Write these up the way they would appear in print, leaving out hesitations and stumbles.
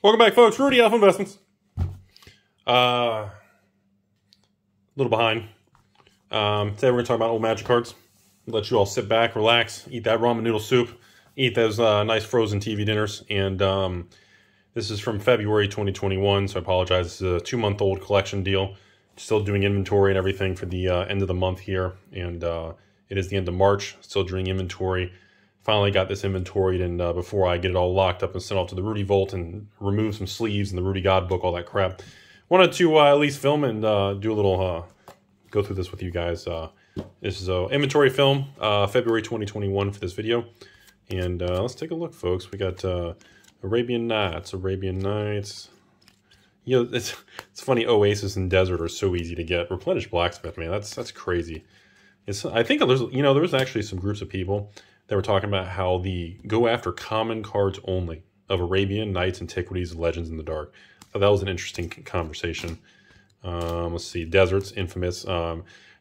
Welcome back, folks. Rudy, Alpha Investments. A little behind. Today we're going to talk about old Magic cards. Let you all sit back, relax, eat that ramen noodle soup, eat those nice frozen TV dinners. And this is from February 2021, so I apologize. This is a 2-month-old collection deal. Still doing inventory and everything for the end of the month here. And it is the end of March. Still doing inventory. Finally got this inventoried, and before I get it all locked up and sent off to the Rudy Vault and remove some sleeves and the Rudy God book, all that crap, wanted to at least film and do a little, go through this with you guys. This is an inventory film, February 2021 for this video. And let's take a look, folks. We got Arabian Nights. You know, it's funny, Oasis and Desert are so easy to get. Replenish Blacksmith, man, that's crazy. I think there's actually some groups of people that were talking about how the go after common cards only of Arabian Nights, Antiquities, Legends in the Dark. So that was an interesting conversation. Let's see, Desert's infamous.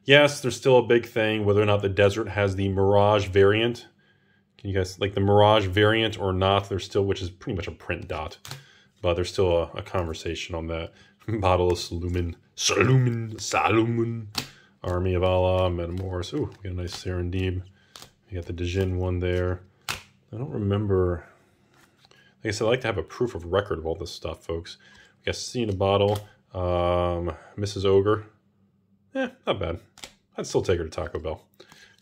Yes, there's still a big thing whether or not the Desert has the Mirage variant. Can you guys like the Mirage variant or not? There's still, which is pretty much a print dot, but there's still a conversation on that. Bottle of Salumin, Army of Allah, Metamorphs. Ooh, we got a nice Serendib. You got the Djinn one there. I don't remember. Like I said, I like to have a proof of record of all this stuff, folks. We got C in a bottle. Mrs. Ogre. Not bad. I'd still take her to Taco Bell.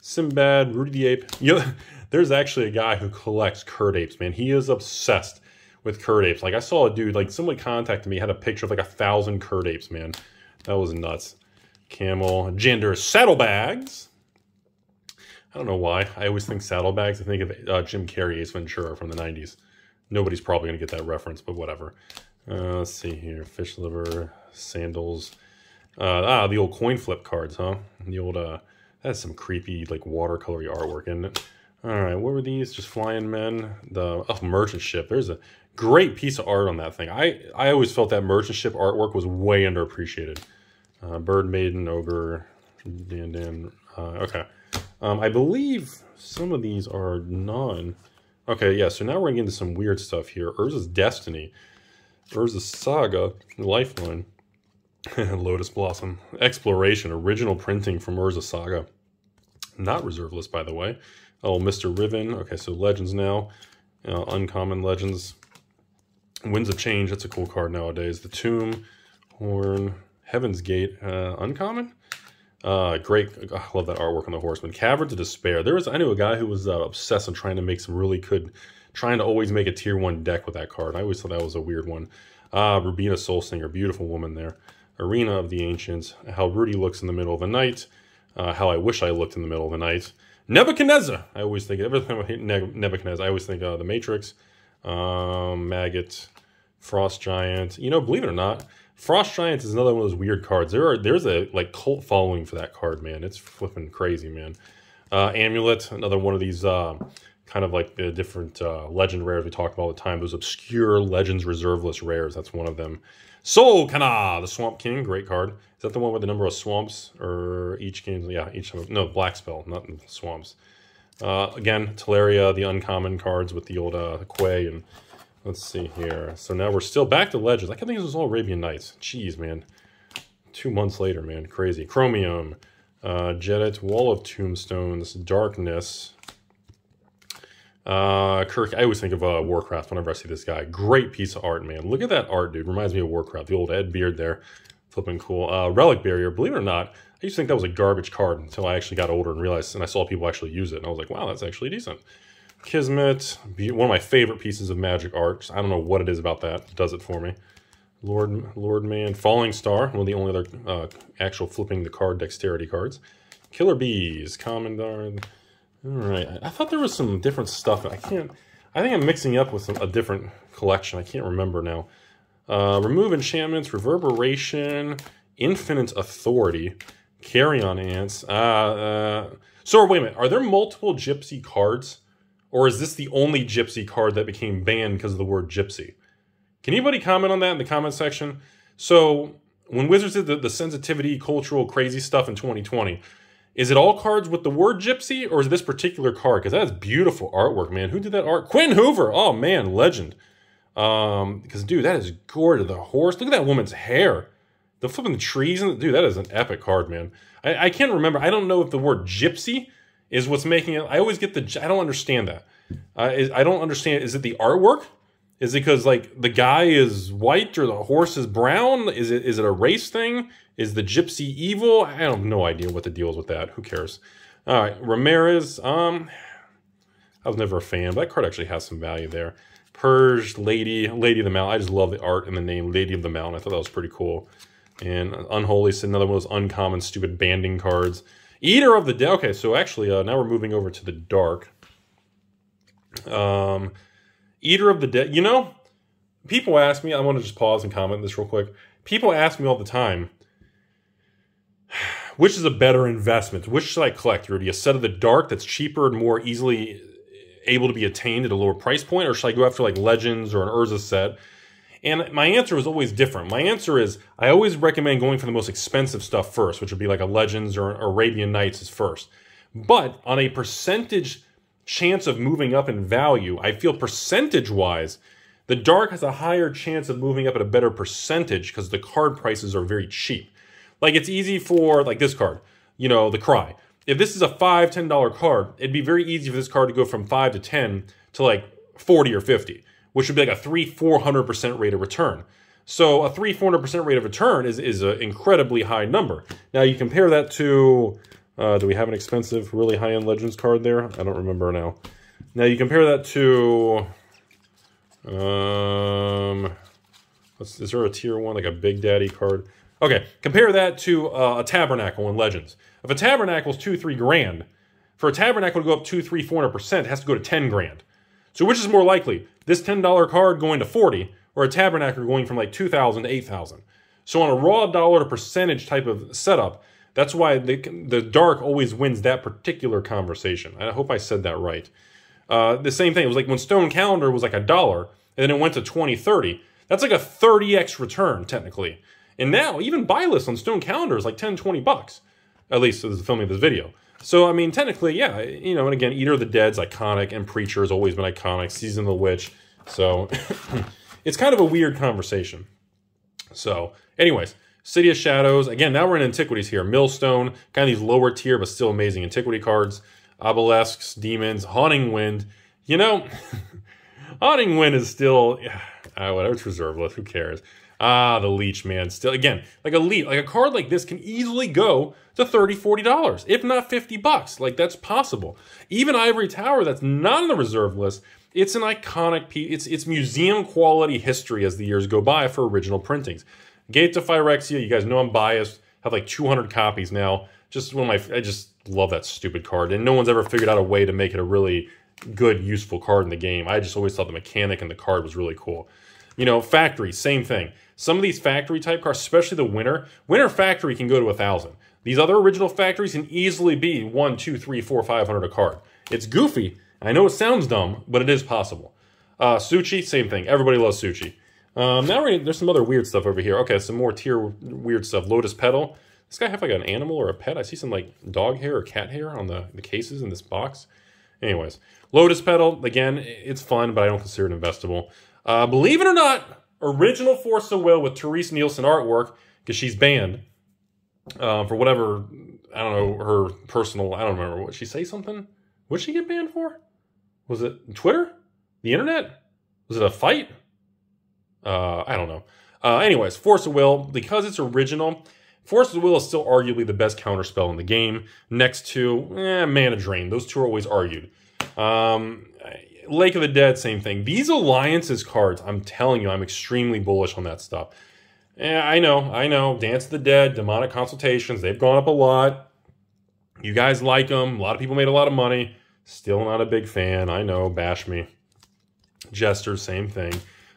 Sinbad, Rudy the Ape. You know, there's actually a guy who collects Curd Apes, man. He is obsessed with Curd Apes. Like, I saw a dude, like, somebody contacted me, had a picture of like 1,000 Curd Apes, man. That was nuts. Camel. Gender Saddlebags. I don't know why. I always think saddlebags. I think of Jim Carrey, Ace Ventura from the 90s. Nobody's probably going to get that reference, but whatever. Let's see here. Fish liver, sandals. The old coin flip cards, huh? The old, that's some creepy, like, watercolory artwork, isn't it? All right, what were these? Just Flying Men. The Merchant Ship. There's a great piece of art on that thing. I always felt that Merchant Ship artwork was way underappreciated. Bird Maiden, Ogre, Dan. Okay. I believe some of these are non. Okay, yeah, so now we're going to get into some weird stuff here. Urza's Destiny, Urza's Saga, Lifeline, Lotus Blossom, Exploration, original printing from Urza Saga. Not reserve list, by the way. Oh, Mr. Riven. Okay, so Legends now. Uncommon Legends. Winds of Change, that's a cool card nowadays. The Tomb, Horn, Heaven's Gate, Uncommon? Great. I love that artwork on the Horseman. Caverns of Despair. I knew a guy who was obsessed with trying to make some really good, trying to always make a tier 1 deck with that card. I always thought that was a weird one. Rubina Soulsinger, beautiful woman there. Arena of the Ancients. How Rudy looks in the middle of the night. How I wish I looked in the middle of the night. Nebuchadnezzar. I always think, every time I hit Nebuchadnezzar, I always think The Matrix. Maggot. Frost Giant. You know, believe it or not, Frost Giant is another one of those weird cards. There's a like cult following for that card, man. It's flipping crazy, man. Amulet, another one of these kind of like the different legend rares we talk about all the time. Those obscure Legends reserve list rares. That's one of them. Soul Kana, the Swamp King, great card. Is that the one with the number of swamps or each game? Yeah, each time. No, Black Spell, not swamps. Again, Teleria, the uncommon cards with the old Quay and. Let's see here. So now we're still back to Legends. I can't think this was all Arabian Nights. Jeez, man. 2 months later, man. Crazy. Chromium. Jedit. Wall of Tombstones. Darkness. Kirk. I always think of Warcraft whenever I see this guy. Great piece of art, man. Look at that art, dude. Reminds me of Warcraft. The old Ed Beard there. Flipping cool. Relic Barrier. Believe it or not, I used to think that was a garbage card until I actually got older and realized, and I saw people actually use it. And I was like, wow, that's actually decent. Kismet, one of my favorite pieces of Magic art. I don't know what it is about that. It does it for me. Lord Man, Falling Star, one of the only other actual flipping the card dexterity cards. Killer Bees, Commandant. All right, I thought there was some different stuff. I think I'm mixing up with a different collection. I can't remember now. Remove Enchantments, Reverberation, Infinite Authority, Carrion Ants. So wait a minute, are there multiple Gypsy cards? Or is this the only Gypsy card that became banned because of the word Gypsy? Can anybody comment on that in the comment section? So, when Wizards did the sensitivity, cultural, crazy stuff in 2020, is it all cards with the word Gypsy, or is this particular card? Because that is beautiful artwork, man. Who did that art? Quinn Hoover! Oh, man, legend. Because, dude, that is gorgeous. The horse. Look at that woman's hair. The flipping trees. Dude, that is an epic card, man. I can't remember. I don't know if the word gypsy is what's making it. I always get I don't understand that. I don't understand. Is it the artwork? Is it because, like, the guy is white or the horse is brown? Is it a race thing? Is the gypsy evil? I have no idea what the deal is with that. Who cares? All right, Ramirez. I was never a fan, but that card actually has some value there. Purged, Lady of the Mountain. I just love the art and the name Lady of the Mountain. I thought that was pretty cool. And Unholy is another one of those uncommon, stupid banding cards. Eater of the Dead. Okay, so actually, now we're moving over to the dark. Eater of the Dead. You know, people ask me, I want to just pause and comment this real quick. People ask me all the time, which is a better investment? Which should I collect, Rudy? A set of the dark that's cheaper and more easily able to be attained at a lower price point? Or should I go after like Legends or an Urza set? And my answer is always different. My answer is I always recommend going for the most expensive stuff first, which would be like a Legends or Arabian Nights is first. But on a percentage chance of moving up in value, I feel percentage-wise, the dark has a higher chance of moving up at a better percentage because the card prices are very cheap. Like, it's easy for, like this card, you know, the Cry. If this is a $5, $10 card, it'd be very easy for this card to go from 5 to 10 to like 40 or 50, which would be like a 300-400% rate of return. So a 300-400% rate of return is an incredibly high number. Now you compare that to, do we have an expensive, really high-end Legends card there? I don't remember now. Now you compare that to, is there a tier 1, like a Big Daddy card? Okay, compare that to a Tabernacle in Legends. If a Tabernacle is 2-3 grand, for a Tabernacle to go up 200-400%, it has to go to 10 grand. So which is more likely, this $10 card going to 40, or a Tabernacle going from like 2,000 to 8,000? So on a raw dollar to percentage type of setup, that's why the dark always wins that particular conversation. I hope I said that right. The same thing, it was like when Stone Calendar was like $1, and then it went to 20, 30. That's like a 30x return, technically. And now, even buy list on Stone Calendar is like 10, 20 bucks. At least as the filming of this video. So, I mean, technically, yeah, you know, and again, Eater of the Dead's iconic, and Preacher has always been iconic, Season of the Witch. So, it's kind of a weird conversation. So, anyways, City of Shadows. Again, now we're in Antiquities here. Millstone, kind of these lower tier, but still amazing Antiquity cards. Obelisks, Demons, Haunting Wind. You know, Haunting Wind is still, whatever, it's reserve list, who cares? The Leech, man. Still, again, like a card like this can easily go to $30, $40, if not 50 bucks. Like, that's possible. Even Ivory Tower, that's not on the reserve list, it's an iconic piece. It's museum quality history as the years go by for original printings. Gate to Phyrexia, you guys know I'm biased. Have like 200 copies now. Just one of my, I just love that stupid card. And no one's ever figured out a way to make it a really good, useful card in the game. I just always thought the mechanic and the card was really cool. You know, Factory, same thing. Some of these factory type cards, especially the Winter Factory can go to 1,000. These other original factories can easily be 1, 2, 3, 4, 500 a card. It's goofy. I know it sounds dumb, but it is possible. Suchi, same thing. Everybody loves Suchi. Now there's some other weird stuff over here. Okay, some more tier weird stuff. Lotus Petal. Does this guy have like an animal or a pet? I see some like dog hair or cat hair on the cases in this box. Anyways, Lotus Petal, again, it's fun, but I don't consider it investable. Believe it or not, original Force of Will with Therese Nielsen artwork, because she's banned for whatever, I don't know, her personal, I don't remember. What, she say something? What did she get banned for? Was it Twitter? The internet? Was it a fight? I don't know. Anyways, Force of Will, because it's original, Force of Will is still arguably the best counterspell in the game, next to Mana Drain. Those two are always argued. Lake of the Dead, same thing. These Alliances cards, I'm telling you, I'm extremely bullish on that stuff. I know. Dance of the Dead, Demonic Consultations, they've gone up a lot. You guys like them. A lot of people made a lot of money. Still not a big fan. I know, bash me. Jester, same thing.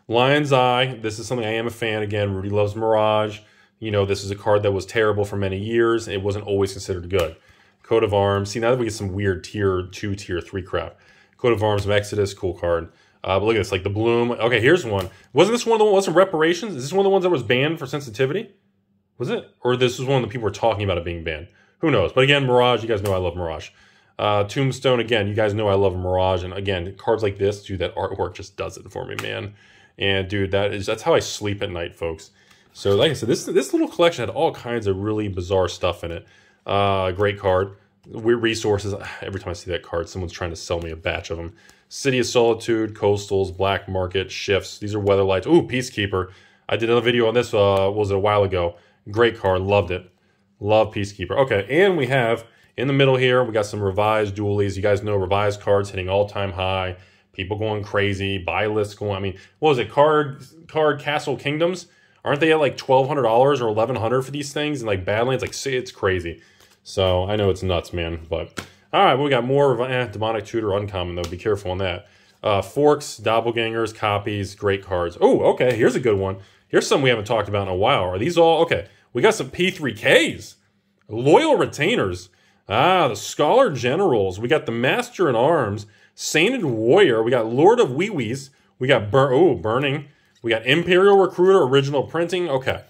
Lion's Eye, this is something I am a fan. Again, Rudy loves Mirage. You know, this is a card that was terrible for many years. It wasn't always considered good. Coat of Arms. See, now that we get some weird tier 2, tier 3 crap. Coat of Arms of Exodus, cool card. But look at this, like the Bloom. Okay, here's one. Wasn't this one of the ones, Reparations? Is this one of the ones that was banned for sensitivity? Was it? Or this was one that people were talking about it being banned? Who knows? But again, Mirage, you guys know I love Mirage. Tombstone, again, you guys know I love Mirage. And again, cards like this, dude, that artwork just does it for me, man. And dude, that's how I sleep at night, folks. So like I said, this little collection had all kinds of really bizarre stuff in it. Great card. Weird resources. Every time I see that card, someone's trying to sell me a batch of them. City of Solitude, Coastals, Black Market, Shifts. These are Weather Lights. Ooh, Peacekeeper. I did another video on this, was it a while ago. Great card, loved it. Love Peacekeeper. Okay, and we have, in the middle here, we got some revised dualies. You guys know revised cards hitting all-time high. People going crazy. Buy lists going, I mean, what was it? Card Castle Kingdoms? Aren't they at like $1,200 or $1,100 for these things? And like Badlands, like, it's crazy. So, I know it's nuts, man, but... All right, well, we got more Demonic Tutor Uncommon, though. Be careful on that. Forks, Doppelgangers, Copies, great cards. Oh, okay, here's a good one. Here's some we haven't talked about in a while. Are these all... Okay, we got some P3Ks. Loyal Retainers. Ah, the Scholar Generals. We got the Master in Arms. Sainted Warrior. We got Lord of Wee-Wees. We got Burning. We got Imperial Recruiter, original printing. Okay.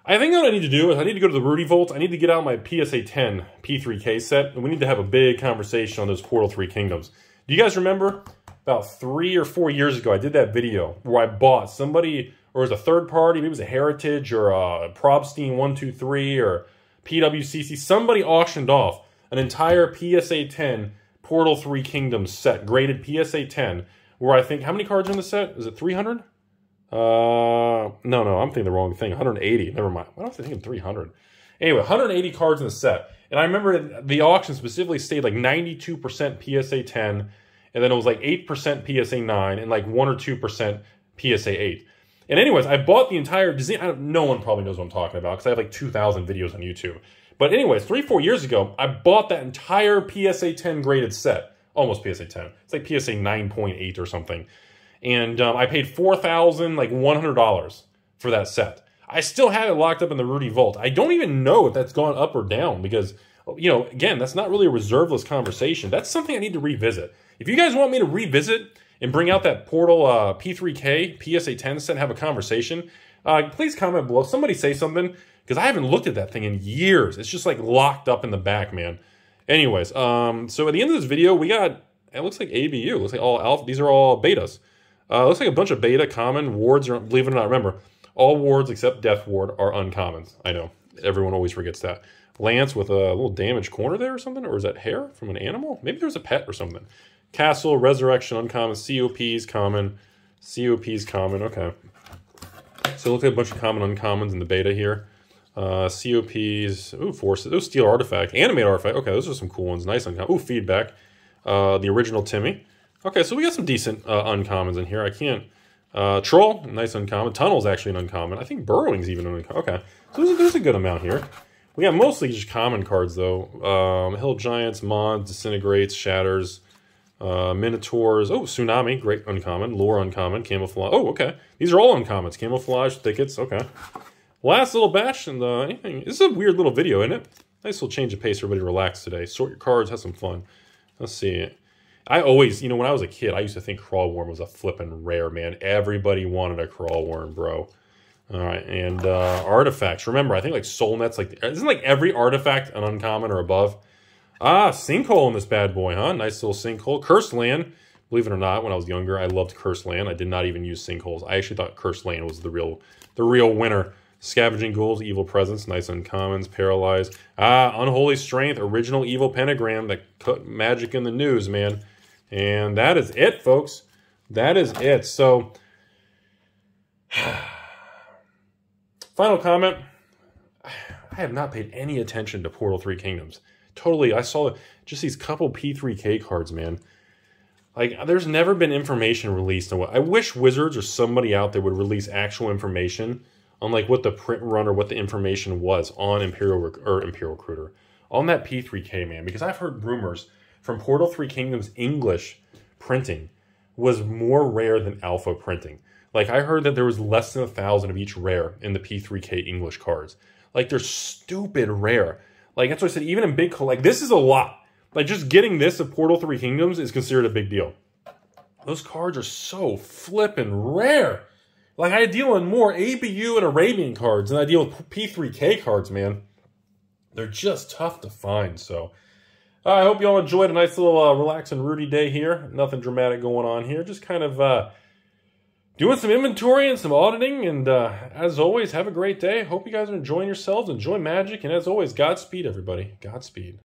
I think what I need to do is I need to go to the Rudy Vault. I need to get out my PSA 10 P3K set, and we need to have a big conversation on those Portal 3 Kingdoms. Do you guys remember about 3 or 4 years ago, I did that video where I bought somebody, or it was a third party, maybe it was a Heritage or a Probstein 123 or PWCC, somebody auctioned off an entire PSA 10 Portal 3 Kingdoms set, graded PSA 10, where I think, how many cards are in the set? Is it 300? No, I'm thinking the wrong thing. 180. Never mind. Why was I thinking 300? Anyway, 180 cards in the set. And I remember the auction specifically stayed like 92% PSA 10, and then it was like 8% PSA 9, and like 1 or 2% PSA 8. And anyways, I bought the entire design. No one probably knows what I'm talking about because I have like 2,000 videos on YouTube. But anyways, 3-4 years ago, I bought that entire PSA 10 graded set. Almost PSA 10. It's like PSA 9.8 or something. And I paid $4,100 for that set. I still have it locked up in the Rudy Vault. I don't even know if that's gone up or down because, you know, again, that's not really a reserveless conversation. That's something I need to revisit. If you guys want me to revisit and bring out that Portal P3K PSA 10 set and have a conversation, please comment below. Somebody say something because I haven't looked at that thing in years. It's just like locked up in the back, man. Anyways, so at the end of this video, we got, it looks like ABU. It looks like all alpha. These are all betas. Looks like a bunch of beta, common, wards, are, believe it or not, remember, all wards except Death Ward are uncommons. I know, everyone always forgets that. Lance with a little damaged corner there or something, or is that hair from an animal? Maybe there's a pet or something. Castle, Resurrection, uncommon, COPs, common, COPs, common, okay. So it looks like a bunch of common uncommons in the beta here. COPs, ooh, Forces, ooh, Steel Artifact, Animate Artifact, okay, those are some cool ones, nice uncommon. Ooh, Feedback, the original Timmy. Okay, so we got some decent uncommons in here. I can't... Troll, nice uncommon. Tunnel's actually an uncommon. I think Burrowing's even an uncommon. Okay, so there's a good amount here. We got mostly just common cards, though. Hill Giants, Mods, Disintegrates, Shatters, Minotaurs. Oh, Tsunami, great uncommon. Lore uncommon, Camouflage. Oh, okay. These are all uncommons. Camouflage, Thickets, okay. Last little batch, and anything. This is a weird little video, isn't it? Nice little change of pace for everybody to relax today. Sort your cards, have some fun. Let's see. I always, you know, when I was a kid, I used to think Crawl Worm was a flippin' rare, man. Everybody wanted a Crawl Worm, bro. All right, and artifacts. Remember, I think like Soul Net's like, isn't like every artifact an uncommon or above? Ah, Sinkhole in this bad boy, huh? Nice little Sinkhole. Cursed Land. Believe it or not, when I was younger, I loved Cursed Land. I did not even use Sinkholes. I actually thought Cursed Land was the real winner. Scavenging Ghouls, Evil Presence, nice uncommons, Paralyzed. Ah, Unholy Strength, original Evil Pentagram that cut magic in the news, man. And that is it, folks. That is it. So, final comment. I have not paid any attention to Portal 3 Kingdoms. Totally, I saw just these couple P3K cards, man. Like, there's never been information released on what... I wish Wizards or somebody out there would release actual information on, like, what the print run or what the information was on Imperial Recruiter. On that P3K, man. Because I've heard rumors from Portal 3 Kingdoms English printing was more rare than alpha printing. Like, I heard that there was less than 1,000 of each rare in the P3K English cards. Like, they're stupid rare. Like, that's what I said, even in big... Like, this is a lot. Like, just getting this of Portal 3 Kingdoms is considered a big deal. Those cards are so flippin' rare. Like, I deal in more ABU and Arabian cards than I deal with P3K cards, man. They're just tough to find, so... I hope you all enjoyed a nice little relaxing Rudy day here. Nothing dramatic going on here. Just kind of doing some inventory and some auditing. And as always, have a great day. Hope you guys are enjoying yourselves. Enjoy Magic. And as always, Godspeed, everybody. Godspeed.